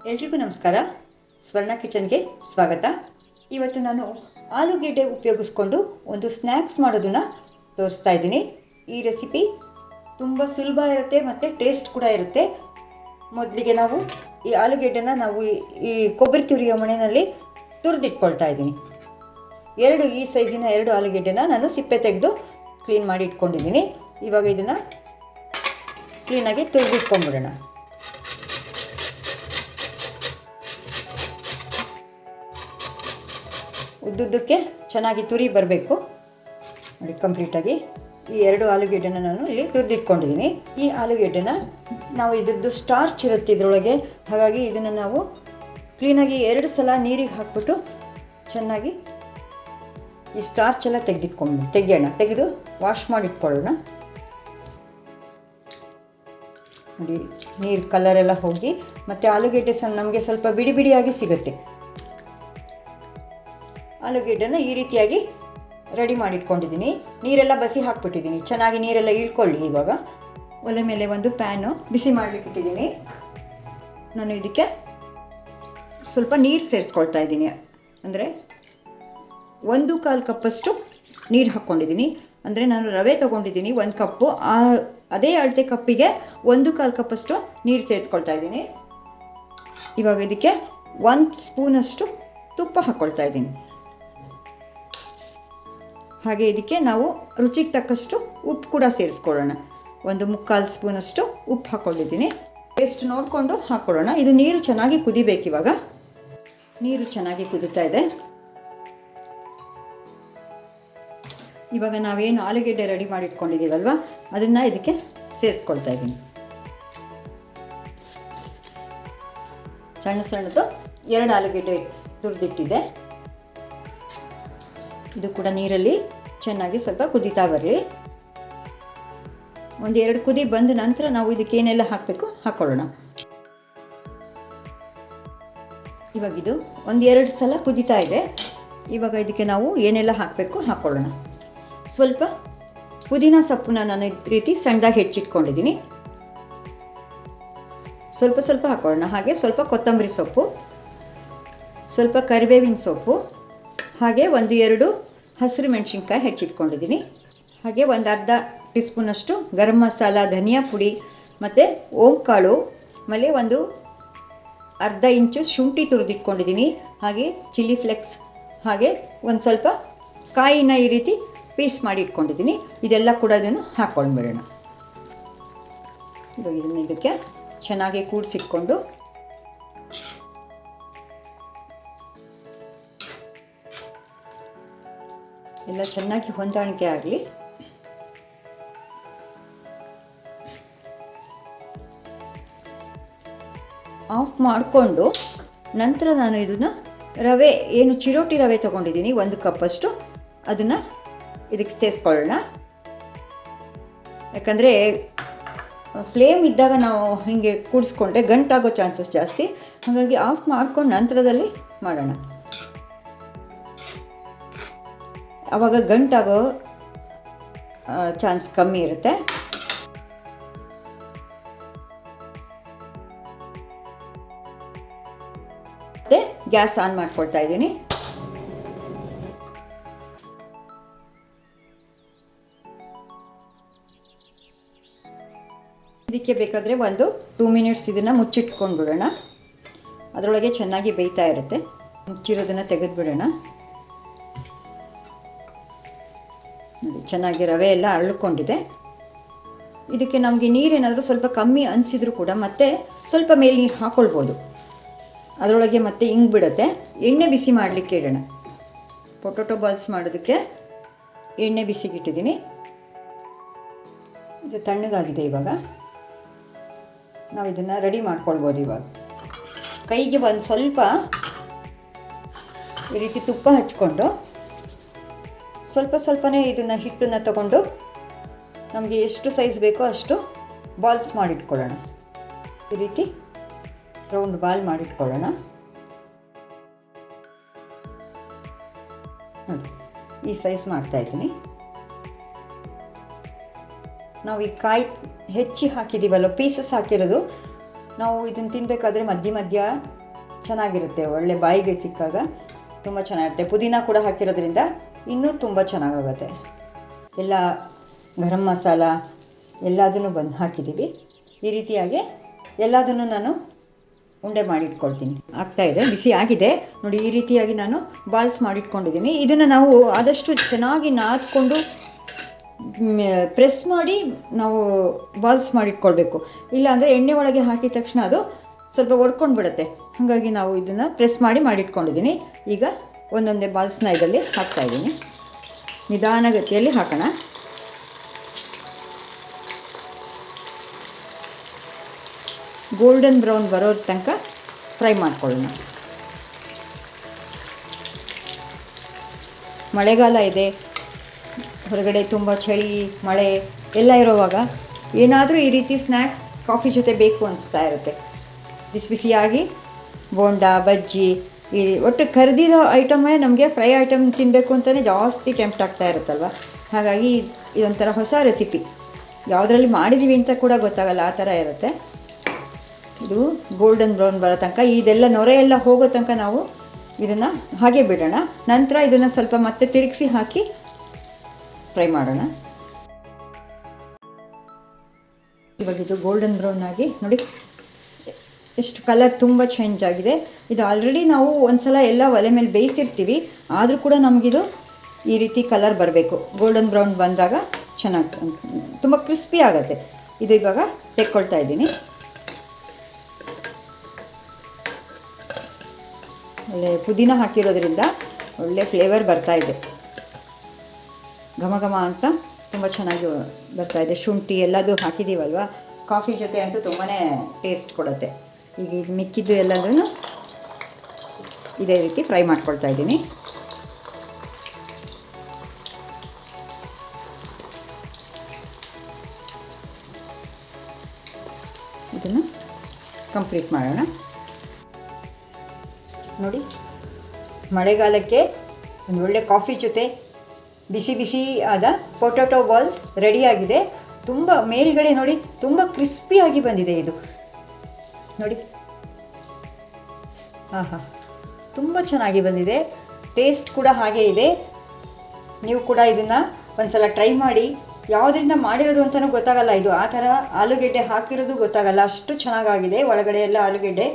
ಎಲ್ರಿಗೂ ನಮಸ್ಕಾರ. ಸ್ವರ್ಣ ಕಿಚನ್ಗೆ ಸ್ವಾಗತ. ಇವತ್ತು ನಾನು ಆಲೂಗೆಡ್ಡೆ ಉಪಯೋಗಿಸ್ಕೊಂಡು ಒಂದು ಸ್ನ್ಯಾಕ್ಸ್ ಮಾಡೋದನ್ನು ತೋರಿಸ್ತಾ ಇದ್ದೀನಿ. ಈ ರೆಸಿಪಿ ತುಂಬ ಸುಲಭ ಇರುತ್ತೆ ಮತ್ತು ಟೇಸ್ಟ್ ಕೂಡ ಇರುತ್ತೆ. ಮೊದಲಿಗೆ ನಾವು ಈ ಆಲೂಗೆಡ್ಡೆನ ಈ ಕೊಬ್ಬರಿ ತುರಿಯೋ ಮಣೆಯಲ್ಲಿ ತುರಿದಿಟ್ಕೊಳ್ತಾ ಇದ್ದೀನಿ. ಈ ಸೈಜಿನ 2 ಆಲೂಗೆಡ್ಡೆನ ನಾನು ಸಿಪ್ಪೆ ತೆಗೆದು ಕ್ಲೀನ್ ಮಾಡಿ ಇಟ್ಕೊಂಡಿದ್ದೀನಿ. ಇವಾಗ ಇದನ್ನು ಕ್ಲೀನಾಗಿ ತುರಿದಿಟ್ಕೊಂಡ್ಬಿಡೋಣ. ಉದ್ದುದ್ದಕ್ಕೆ ಚೆನ್ನಾಗಿ ತುರಿ ಬರಬೇಕು ನೋಡಿ. ಕಂಪ್ಲೀಟಾಗಿ ಈ 2 ಆಲೂಗೆಡ್ಡೆನ ನಾನು ಇಲ್ಲಿ ತುರಿದಿಟ್ಕೊಂಡಿದ್ದೀನಿ. ಈ ಆಲೂಗೆಡ್ಡೆನ ನಾವು ಇದ್ರದ್ದು ಸ್ಟಾರ್ಚ್ ಇರುತ್ತೆ ಇದರೊಳಗೆ, ಹಾಗಾಗಿ ಇದನ್ನು ನಾವು ಕ್ಲೀನಾಗಿ 2 ಸಲ ನೀರಿಗೆ ಹಾಕ್ಬಿಟ್ಟು ಚೆನ್ನಾಗಿ ಈ ಸ್ಟಾರ್ಚ್ ಎಲ್ಲ ತೆಗೆದು ವಾಶ್ ಮಾಡಿಟ್ಕೊಳ್ಳೋಣ. ನೋಡಿ, ನೀರು ಕಲರೆಲ್ಲ ಹೋಗಿ ಮತ್ತು ಆಲೂಗೆಡ್ಡೆ ನಮಗೆ ಸ್ವಲ್ಪ ಬಿಡಿ ಬಿಡಿಯಾಗಿ ಸಿಗುತ್ತೆ. ಆಲೂಗೆಡ್ಡೆನ ಈ ರೀತಿಯಾಗಿ ರೆಡಿ ಮಾಡಿಟ್ಕೊಂಡಿದ್ದೀನಿ. ನೀರೆಲ್ಲ ಬಸಿ ಹಾಕ್ಬಿಟ್ಟಿದ್ದೀನಿ, ಚೆನ್ನಾಗಿ ನೀರೆಲ್ಲ ಇಳ್ಕೊಳ್ಳಿ. ಇವಾಗ ಒಲೆ ಮೇಲೆ ಒಂದು ಪ್ಯಾನು ಬಿಸಿ ಮಾಡಲಿಕ್ಕಿಟ್ಟಿದ್ದೀನಿ. ನಾನು ಇದಕ್ಕೆ ಸ್ವಲ್ಪ ನೀರು ಸೇರಿಸ್ಕೊಳ್ತಾ ಇದ್ದೀನಿ. ಅಂದರೆ 1/4 ಕಪ್ಪಷ್ಟು ನೀರು ಹಾಕ್ಕೊಂಡಿದ್ದೀನಿ. ಅಂದರೆ ನಾನು ರವೆ ತೊಗೊಂಡಿದ್ದೀನಿ 1 ಕಪ್ಪು, ಅದೇ ಅಳತೆ ಕಪ್ಪಿಗೆ 1/4 ಕಪ್ಪಷ್ಟು ನೀರು ಸೇರಿಸ್ಕೊಳ್ತಾ ಇದ್ದೀನಿ. ಇವಾಗ ಇದಕ್ಕೆ 1 ಸ್ಪೂನಷ್ಟು ತುಪ್ಪ ಹಾಕ್ಕೊಳ್ತಾ ಇದ್ದೀನಿ. ಹಾಗೆ ಇದಕ್ಕೆ ನಾವು ರುಚಿಗೆ ತಕ್ಕಷ್ಟು ಉಪ್ಪು ಕೂಡ ಸೇರಿಸ್ಕೊಳ್ಳೋಣ. 1/4 ಸ್ಪೂನಷ್ಟು ಉಪ್ಪು ಹಾಕ್ಕೊಂಡಿದ್ದೀನಿ. ಟೇಸ್ಟ್ ನೋಡಿಕೊಂಡು ಹಾಕ್ಕೊಳ್ಳೋಣ. ಇದು ನೀರು ಚೆನ್ನಾಗಿ ಕುದಿಬೇಕು. ಇವಾಗ ನೀರು ಚೆನ್ನಾಗಿ ಕುದೀತಾ ಇದೆ. ಇವಾಗ ನಾವೇನು ಆಲೂಗೆಡ್ಡೆ ರೆಡಿ ಮಾಡಿಟ್ಕೊಂಡಿದ್ದೀವಲ್ವ, ಅದನ್ನು ಇದಕ್ಕೆ ಸೇರಿಸ್ಕೊಳ್ತಾ ಇದ್ದೀನಿ. ಸಣ್ಣದು 2 ಆಲೂಗೆಡ್ಡೆ ತುರಿದಿಟ್ಟಿದೆ. ಇದು ಕೂಡ ನೀರಲ್ಲಿ ಚೆನ್ನಾಗಿ ಸ್ವಲ್ಪ ಕುದೀತಾ ಬರಲಿ. 1-2 ಕುದಿ ಬಂದ ನಂತರ ನಾವು ಇದಕ್ಕೆ ಏನೆಲ್ಲ ಹಾಕಬೇಕು ಹಾಕ್ಕೊಳ್ಳೋಣ. ಇವಾಗ ಇದು 1-2 ಸಲ ಕುದೀತಾ ಇದೆ. ಇವಾಗ ಇದಕ್ಕೆ ನಾವು ಏನೆಲ್ಲ ಹಾಕಬೇಕು ಹಾಕ್ಕೊಳ್ಳೋಣ. ಸ್ವಲ್ಪ ಪುದೀನ ಸೊಪ್ಪನ್ನ ನಾನು ಈ ರೀತಿ ಸಣ್ಣದಾಗಿ ಹೆಚ್ಚಿಟ್ಕೊಂಡಿದ್ದೀನಿ. ಸ್ವಲ್ಪ ಹಾಕ್ಕೊಳ್ಳೋಣ. ಹಾಗೆ ಸ್ವಲ್ಪ ಕೊತ್ತಂಬರಿ ಸೊಪ್ಪು, ಸ್ವಲ್ಪ ಕರಿಬೇವಿನ ಸೊಪ್ಪು, ಹಾಗೆ 1-2 ಹಸಿರು ಮೆಣಸಿನ್ಕಾಯಿ ಹೆಚ್ಚಿಟ್ಕೊಂಡಿದ್ದೀನಿ. ಹಾಗೆ 1/2 ಟೀ ಸ್ಪೂನಷ್ಟು ಗರಂ ಮಸಾಲ, ಧನಿಯಾ ಪುಡಿ ಮತ್ತು ಓಂಕಾಳು, ಆಮೇಲೆ 1/2 ಇಂಚು ಶುಂಠಿ ತುರಿದಿಟ್ಕೊಂಡಿದ್ದೀನಿ. ಹಾಗೆ ಚಿಲ್ಲಿ ಫ್ಲೆಕ್ಸ್, ಹಾಗೆ ಒಂದು ಸ್ವಲ್ಪ ಕಾಯಿನ ಈ ರೀತಿ ಪೀಸ್ ಮಾಡಿ ಇಟ್ಕೊಂಡಿದ್ದೀನಿ. ಇದೆಲ್ಲ ಕೂಡ ಇದನ್ನು ಹಾಕ್ಕೊಂಡ್ಬಿಡೋಣ. ಇದನ್ನು ಇದಕ್ಕೆ ಚೆನ್ನಾಗಿ ಕೂಡಿಸಿಟ್ಕೊಂಡು ಎಲ್ಲ ಚೆನ್ನಾಗಿ ಹೊಂದಾಣಿಕೆ ಆಗಲಿ. ಆಫ್ ಮಾಡಿಕೊಂಡು ನಂತರ ನಾನು ಇದನ್ನು ರವೆ, ಏನು ಚಿರೋಟಿ ರವೆ ತೊಗೊಂಡಿದ್ದೀನಿ 1 ಕಪ್ಪಷ್ಟು, ಅದನ್ನು ಇದಕ್ಕೆ ಸೇರಿಸ್ಕೊಳ್ಳೋಣ. ಯಾಕಂದರೆ ಫ್ಲೇಮ್ ಇದ್ದಾಗ ನಾವು ಹೀಗೆ ಕೂಡಿಸ್ಕೊಂಡ್ರೆ ಗಂಟಾಗೋ ಚಾನ್ಸಸ್ ಜಾಸ್ತಿ. ಹಾಗಾಗಿ ಆಫ್ ಮಾಡ್ಕೊಂಡು ನಂತರದಲ್ಲಿ ಮಾಡೋಣ. ಆವಾಗ ಗಂಟಾಗೋ ಚಾನ್ಸ್ ಕಮ್ಮಿ ಇರುತ್ತೆ. ಮತ್ತು ಗ್ಯಾಸ್ ಆನ್ ಮಾಡ್ಕೊಳ್ತಾ ಇದ್ದೀನಿ. ಇದಕ್ಕೆ ಬೇಕಾದರೆ 2 ಮಿನಿಟ್ಸ್ ಇದನ್ನು ಮುಚ್ಚಿಟ್ಕೊಂಡು ಬಿಡೋಣ. ಅದರೊಳಗೆ ಚೆನ್ನಾಗಿ ಬೇಯ್ತಾ ಇರುತ್ತೆ. ಮುಚ್ಚಿರೋದನ್ನು ತೆಗೆದುಬಿಡೋಣ. ನೋಡಿ, ಚೆನ್ನಾಗಿ ರವೆ ಎಲ್ಲ ಅರಳಿಕೊಂಡಿದೆ. ಇದಕ್ಕೆ ನಮಗೆ ನೀರೇನಾದರೂ ಸ್ವಲ್ಪ ಕಮ್ಮಿ ಅನಿಸಿದ್ರು ಕೂಡ ಮತ್ತೆ ಸ್ವಲ್ಪ ಮೇಲೆ ನೀರು ಹಾಕ್ಕೊಳ್ಬೋದು. ಅದರೊಳಗೆ ಮತ್ತೆ ಬಿಡುತ್ತೆ. ಎಣ್ಣೆ ಬಿಸಿ ಮಾಡಲಿಕ್ಕೆ ಇಡೋಣ. ಪೊಟೊಟೊ ಬಾಲ್ಸ್ ಮಾಡೋದಕ್ಕೆ ಎಣ್ಣೆ ಬಿಸಿಗಿಟ್ಟಿದ್ದೀನಿ. ಇದು ತಣ್ಣಗಾಗಿದೆ. ಇವಾಗ ನಾವು ಇದನ್ನು ರೆಡಿ ಮಾಡ್ಕೊಳ್ಬೋದು. ಇವಾಗ ಕೈಗೆ ಒಂದು ಸ್ವಲ್ಪ ಈ ರೀತಿ ತುಪ್ಪ ಹಚ್ಕೊಂಡು ಸ್ವಲ್ಪನೇ ಇದನ್ನು ಹಿಟ್ಟನ್ನು ತಗೊಂಡು ನಮಗೆ ಎಷ್ಟು ಸೈಜ್ ಬೇಕೋ ಅಷ್ಟು ಬಾಲ್ಸ್ ಮಾಡಿಟ್ಕೊಳ್ಳೋಣ. ಈ ರೀತಿ ರೌಂಡ್ ಬಾಲ್ ಮಾಡಿಟ್ಕೊಳ್ಳೋಣ. ನೋಡಿ, ಈ ಸೈಜ್ ಮಾಡ್ತಾಯಿದ್ದೀನಿ. ನಾವು ಈ ಕಾಯಿ ಹೆಚ್ಚಿ ಹಾಕಿದ್ದೀವಲ್ಲ, ಪೀಸಸ್ ಹಾಕಿರೋದು ನಾವು ಇದನ್ನು ತಿನ್ನಬೇಕಾದ್ರೆ ಮಧ್ಯ ಮಧ್ಯ ಚೆನ್ನಾಗಿರುತ್ತೆ, ಒಳ್ಳೆ ಬಾಯಿಗೆ ಸಿಕ್ಕಾಗ ತುಂಬ ಚೆನ್ನಾಗಿರುತ್ತೆ. ಪುದೀನ ಕೂಡ ಹಾಕಿರೋದ್ರಿಂದ ಇನ್ನೂ ತುಂಬ ಚೆನ್ನಾಗಾಗುತ್ತೆ. ಎಲ್ಲ ಗರಂ ಮಸಾಲ ಎಲ್ಲದನ್ನು ಬಂದು ಹಾಕಿದ್ದೀವಿ. ಈ ರೀತಿಯಾಗಿ ಎಲ್ಲದನ್ನು ನಾನು ಉಂಡೆ ಮಾಡಿಟ್ಕೊಳ್ತೀನಿ. ಆಗ್ತಾಯಿದೆ, ಬಿಸಿ ಆಗಿದೆ ನೋಡಿ. ಈ ರೀತಿಯಾಗಿ ನಾನು ಬಾಲ್ಸ್ ಮಾಡಿಟ್ಕೊಂಡಿದ್ದೀನಿ. ಇದನ್ನು ನಾವು ಆದಷ್ಟು ಚೆನ್ನಾಗಿ ನಾದ್ಕೊಂಡು ಪ್ರೆಸ್ ಮಾಡಿ ನಾವು ಬಾಲ್ಸ್ ಮಾಡಿಟ್ಕೊಳ್ಬೇಕು. ಇಲ್ಲಾಂದರೆ ಎಣ್ಣೆ ಒಳಗೆ ಹಾಕಿದ ತಕ್ಷಣ ಅದು ಸ್ವಲ್ಪ ಒಡ್ಕೊಂಡು ಬಿಡುತ್ತೆ. ಹಾಗಾಗಿ ನಾವು ಇದನ್ನು ಪ್ರೆಸ್ ಮಾಡಿ ಮಾಡಿಟ್ಕೊಂಡಿದ್ದೀನಿ. ಈಗ ಒಂದೊಂದೇ ಬಾಲ್ಸ್ನ ಇದರಲ್ಲಿ ಹಾಕ್ತಾಯಿದ್ದೀನಿ. ನಿಧಾನಗತಿಯಲ್ಲಿ ಹಾಕೋಣ. ಗೋಲ್ಡನ್ ಬ್ರೌನ್ ಬರೋ ತನಕ ಫ್ರೈ ಮಾಡ್ಕೊಳ್ಳೋಣ. ಮಳೆಗಾಲ ಇದೆ, ಹೊರಗಡೆ ತುಂಬ ಚಳಿ ಮಳೆ ಎಲ್ಲ ಇರೋವಾಗ ಏನಾದರೂ ಈ ರೀತಿ ಸ್ನ್ಯಾಕ್ಸ್ ಕಾಫಿ ಜೊತೆ ಬೇಕು ಅನಿಸ್ತಾ ಇರುತ್ತೆ. ಬಿಸಿ ಬಿಸಿಯಾಗಿ ಬೋಂಡ ಬಜ್ಜಿ ಈ ಒಟ್ಟು ಕರೆದಿರೋ ಐಟಮೇ ನಮಗೆ ಫ್ರೈ ಐಟಮ್ ತಿನ್ನಬೇಕು ಅಂತಲೇ ಜಾಸ್ತಿ ಟೆಂಪ್ಟ್ ಆಗ್ತಾ ಇರುತ್ತಲ್ವ. ಹಾಗಾಗಿ ಇದೊಂಥರ ಹೊಸ ರೆಸಿಪಿ, ಯಾವುದರಲ್ಲಿ ಮಾಡಿದ್ದೀವಿ ಅಂತ ಕೂಡ ಗೊತ್ತಾಗಲ್ಲ, ಆ ಥರ ಇರುತ್ತೆ. ಇದು ಗೋಲ್ಡನ್ ಬ್ರೌನ್ ಬರೋ ತನಕ, ಇದೆಲ್ಲ ನೊರೆ ಎಲ್ಲ ಹೋಗೋ ತನಕ ನಾವು ಇದನ್ನು ಹಾಗೆ ಬಿಡೋಣ. ನಂತರ ಇದನ್ನು ಸ್ವಲ್ಪ ಮತ್ತೆ ತಿರುಗಿಸಿ ಹಾಕಿ ಫ್ರೈ ಮಾಡೋಣ. ಇವಾಗ ಇದು ಗೋಲ್ಡನ್ ಬ್ರೌನ್ ಆಗಿ ನೋಡಿ ಎಷ್ಟು ಕಲರ್ ತುಂಬ ಚೇಂಜ್ ಆಗಿದೆ. ಇದು ಆಲ್ರೆಡಿ ನಾವು ಒಂದು ಸಲ ಎಲ್ಲ ಒಲೆ ಮೇಲೆ ಬೇಯಿಸಿರ್ತೀವಿ, ಆದರೂ ಕೂಡ ನಮಗಿದು ಈ ರೀತಿ ಕಲರ್ ಬರಬೇಕು. ಗೋಲ್ಡನ್ ಬ್ರೌನ್ ಬಂದಾಗ ಚೆನ್ನಾಗಿ ತುಂಬ ಕ್ರಿಸ್ಪಿ ಆಗುತ್ತೆ. ಇದು ಇವಾಗ ತೆಕ್ಕೊಳ್ತಾ ಇದ್ದೀನಿ. ಒಳ್ಳೆ ಪುದೀನ ಹಾಕಿರೋದ್ರಿಂದ ಒಳ್ಳೆ ಫ್ಲೇವರ್ ಬರ್ತಾಯಿದೆ, ಘಮ ಘಮ ಅಂತ ತುಂಬ ಚೆನ್ನಾಗಿ ಬರ್ತಾಯಿದೆ. ಶುಂಠಿ ಎಲ್ಲದೂ ಹಾಕಿದ್ದೀವಲ್ವ, ಕಾಫಿ ಜೊತೆ ಅಂತೂ ತುಂಬಾ ಟೇಸ್ಟ್ ಕೊಡುತ್ತೆ. ಈಗ ಇದು ಮಿಕ್ಕಿದ್ದು ಎಲ್ಲದನ್ನು ಇದೇ ರೀತಿ ಫ್ರೈ ಮಾಡ್ಕೊಳ್ತಾ ಇದ್ದೀನಿ. ಇದನ್ನು ಕಂಪ್ಲೀಟ್ ಮಾಡೋಣ. ನೋಡಿ, ಮಳೆಗಾಲಕ್ಕೆ ಒಂದು ಒಳ್ಳೆ ಕಾಫಿ ಜೊತೆ ಬಿಸಿ ಬಿಸಿ ಆದ ಪೊಟ್ಯಾಟೊ ಬಾಲ್ಸ್ ರೆಡಿಯಾಗಿದೆ. ತುಂಬ ಮೇಲ್ಗಡೆ ನೋಡಿ ತುಂಬ ಕ್ರಿಸ್ಪಿಯಾಗಿ ಬಂದಿದೆ ಇದು ನೋಡಿ. ಆಹಾ, ತುಂಬ ಚೆನ್ನಾಗಿ ಬಂದಿದೆ. ಟೇಸ್ಟ್ ಕೂಡ ಹಾಗೇ ಇದೆ. ನೀವು ಕೂಡ ಇದನ್ನು ಒಂದು ಸಲ ಟ್ರೈ ಮಾಡಿ. ಯಾವುದರಿಂದ ಮಾಡಿರೋದು ಅಂತಲೂ ಗೊತ್ತಾಗಲ್ಲ, ಇದು ಆ ಥರ ಆಲೂಗೆಡ್ಡೆ ಹಾಕಿರೋದು ಗೊತ್ತಾಗಲ್ಲ, ಅಷ್ಟು ಚೆನ್ನಾಗಾಗಿದೆ. ಒಳಗಡೆ ಎಲ್ಲ ಆಲೂಗೆಡ್ಡೆ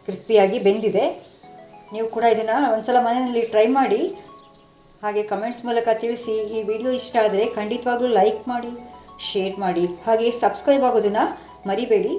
ಕ್ರಿಸ್ಪಿಯಾಗಿ ಬೆಂದಿದೆ. ನೀವು ಕೂಡ ಇದನ್ನು ಒಂದು ಸಲ ಮನೆಯಲ್ಲಿ ಟ್ರೈ ಮಾಡಿ, ಹಾಗೆ ಕಮೆಂಟ್ಸ್ ಮೂಲಕ ತಿಳಿಸಿ. ಈ ವಿಡಿಯೋ ಇಷ್ಟ ಆದರೆ ಖಂಡಿತವಾಗ್ಲೂ ಲೈಕ್ ಮಾಡಿ, ಶೇರ್ ಮಾಡಿ, ಹಾಗೆ ಸಬ್ಸ್ಕ್ರೈಬ್ ಆಗೋದನ್ನು ಮರಿಬೇಡಿ.